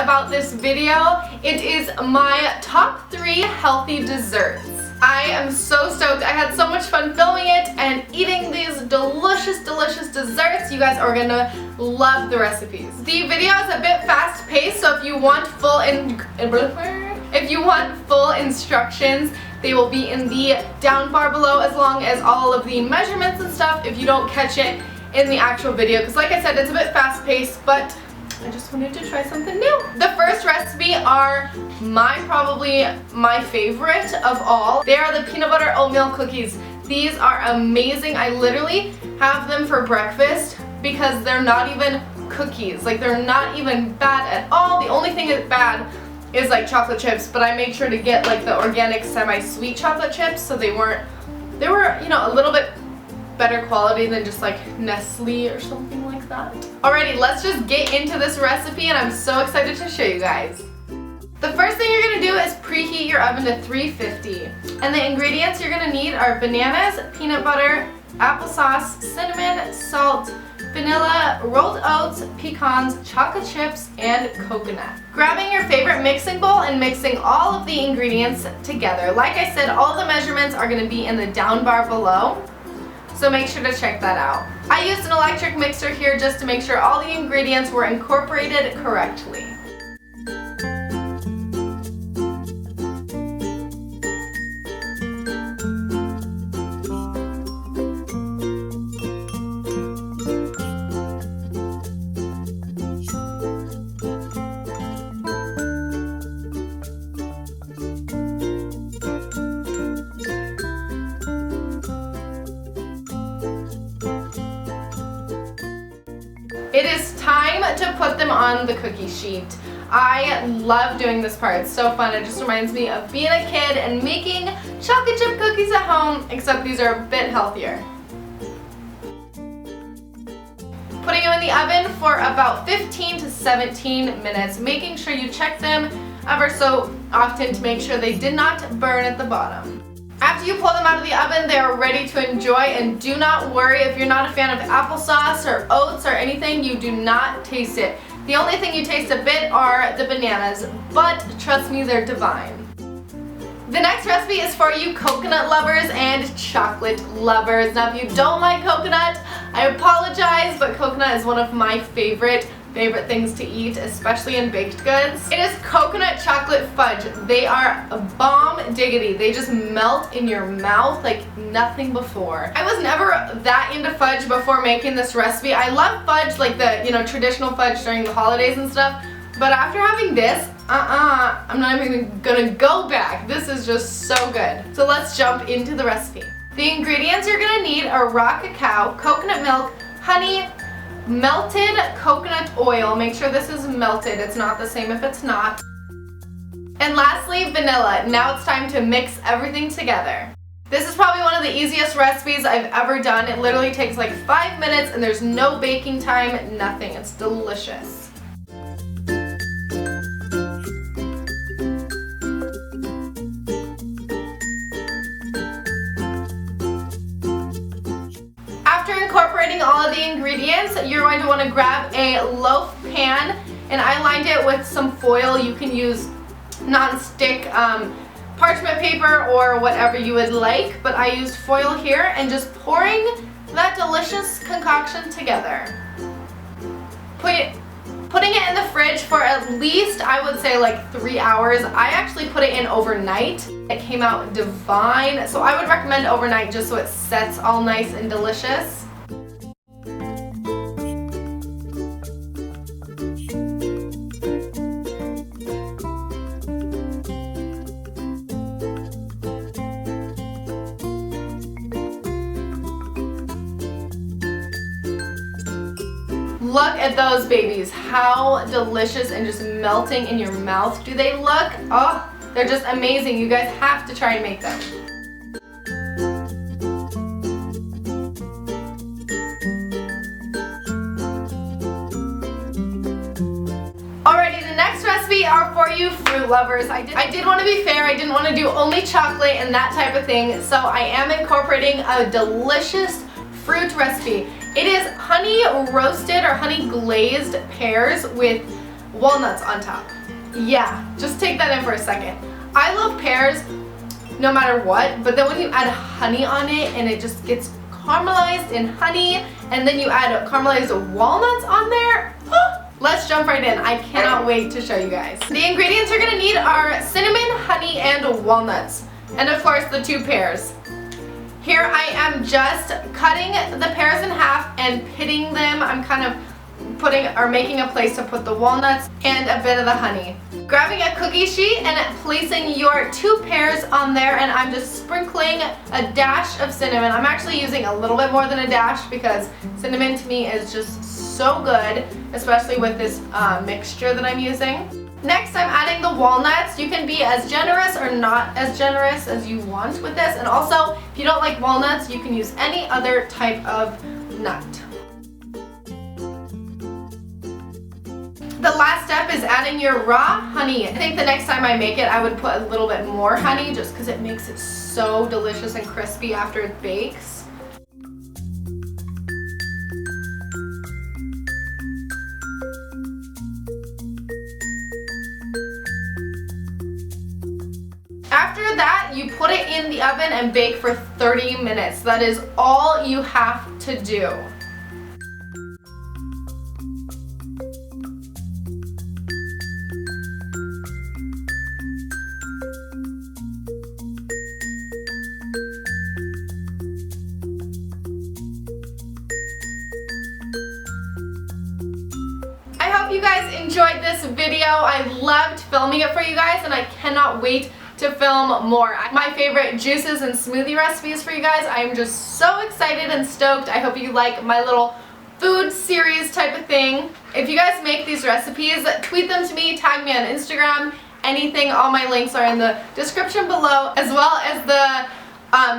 about this video. It is my top 3 healthy desserts. I am so stoked. I had so much fun filming it and eating these delicious desserts. You guys are gonna love the recipes. The video is a bit fast paced, so if you want full instructions, they will be in the down bar below, as long as all of the measurements and stuff if you don't catch it in the actual video, because like I said, it's a bit fast paced, but I just wanted to try something new. The first recipe are probably my favorite of all. They are the peanut butter oatmeal cookies. These are amazing. I literally have them for breakfast because they're not even cookies. Like, they're not even bad at all. The only thing that's bad is like chocolate chips, but I made sure to get like the organic semi-sweet chocolate chips, so they were, you know, a little bit better quality than just like Nestle or something like that. Alrighty, let's just get into this recipe, and I'm so excited to show you guys. The first thing you're gonna do is preheat your oven to 350. And the ingredients you're gonna need are bananas, peanut butter, applesauce, cinnamon, salt, vanilla, rolled oats, pecans, chocolate chips, and coconut. Grabbing your favorite mixing bowl and mixing all of the ingredients together. Like I said, all the measurements are gonna be in the down bar below, so make sure to check that out. I used an electric mixer here just to make sure all the ingredients were incorporated correctly. It is time to put them on the cookie sheet. I love doing this part. It's so fun. It just reminds me of being a kid and making chocolate chip cookies at home, except these are a bit healthier. Putting them in the oven for about 15 to 17 minutes, making sure you check them ever so often to make sure they did not burn at the bottom. After you pull them out of the oven, they are ready to enjoy, and do not worry if you're not a fan of applesauce or oats or anything, you do not taste it. The only thing you taste a bit are the bananas, but trust me, they're divine. The next recipe is for you coconut lovers and chocolate lovers. Now, if you don't like coconut, I apologize, but coconut is one of my favorite things to eat, especially in baked goods. It is coconut chocolate fudge. They are a bomb diggity. They just melt in your mouth like nothing before. I was never that into fudge before making this recipe. I love fudge, like the, you know, traditional fudge during the holidays and stuff, but after having this, I'm not even gonna go back. This is just so good. So let's jump into the recipe. The ingredients you're gonna need are raw cacao, coconut milk, honey, melted coconut oil. Make sure this is melted. It's not the same if it's not. And lastly, vanilla. Now it's time to mix everything together. This is probably one of the easiest recipes I've ever done. It literally takes like 5 minutes and there's no baking time, nothing. It's delicious. Incorporating all of the ingredients, you're going to want to grab a loaf pan, and I lined it with some foil. You can use non-stick parchment paper or whatever you would like, but I used foil here, and just pouring that delicious concoction together. Putting it in the fridge for at least, I would say, like 3 hours. I actually put it in overnight. It came out divine, so I would recommend overnight just so it sets all nice and delicious. Look at those babies. How delicious and just melting in your mouth do they look? Oh, they're just amazing. You guys have to try and make them. Alrighty, the next recipe are for you fruit lovers. I did want to be fair. I didn't want to do only chocolate and that type of thing, so I am incorporating a delicious fruit recipe. It is honey roasted or honey glazed pears with walnuts on top. Yeah, just take that in for a second. I love pears no matter what, but then when you add honey on it and it just gets caramelized in honey, and then you add caramelized walnuts on there, let's jump right in. I cannot wait to show you guys. The ingredients you're gonna need are cinnamon, honey, and walnuts. And of course the 2 pears. Here I am just cutting the pears in half and pitting them. I'm kind of making a place to put the walnuts and a bit of the honey. Grabbing a cookie sheet and placing your 2 pears on there, and I'm just sprinkling a dash of cinnamon. I'm actually using a little bit more than a dash because cinnamon to me is just so good, especially with this mixture that I'm using. Next, I'm adding the walnuts. You can be as generous or not as generous as you want with this, and also if you don't like walnuts, you can use any other type of nut. The last step is adding your raw honey. I think the next time I make it, I would put a little bit more honey just because it makes it so delicious and crispy after it bakes. After that, you put it in the oven and bake for 30 minutes. That is all you have to do. I hope you guys enjoyed this video. I loved filming it for you guys, and I cannot wait to film more. My favorite juices and smoothie recipes for you guys. I am just so excited and stoked. I hope you like my little food series type of thing. If you guys make these recipes, tweet them to me, tag me on Instagram, anything. All my links are in the description below, as well as the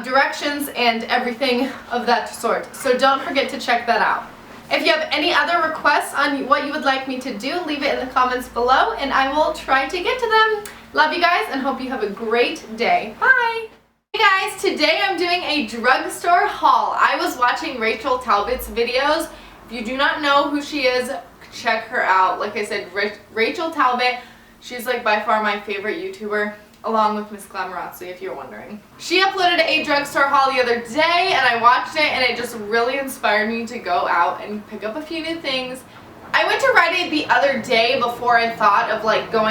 directions and everything of that sort. So don't forget to check that out. If you have any other requests on what you would like me to do, leave it in the comments below and I will try to get to them. Love you guys and hope you have a great day. Bye! Hey guys, today I'm doing a drugstore haul. I was watching Rachel Talbot's videos. If you do not know who she is, check her out. Like I said, Rachel Talbot, she's like by far my favorite YouTuber, along with Miss Glamorazzi, if you're wondering. She uploaded a drugstore haul the other day and I watched it and it just really inspired me to go out and pick up a few new things. I went to Rite Aid the other day before I thought of like going